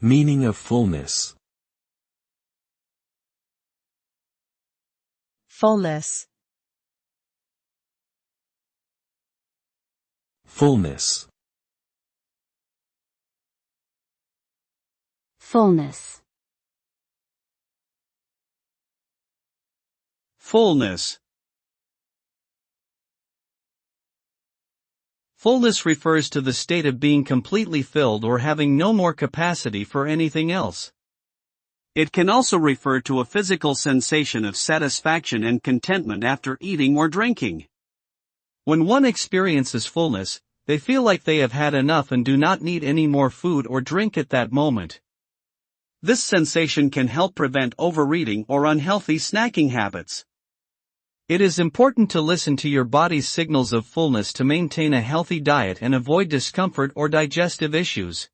Meaning of fullness. Fullness. Fullness. Fullness. Fullness. Fullness refers to the state of being completely filled or having no more capacity for anything else. It can also refer to a physical sensation of satisfaction and contentment after eating or drinking. When one experiences fullness, they feel like they have had enough and do not need any more food or drink at that moment. This sensation can help prevent overeating or unhealthy snacking habits. It is important to listen to your body's signals of fullness to maintain a healthy diet and avoid discomfort or digestive issues.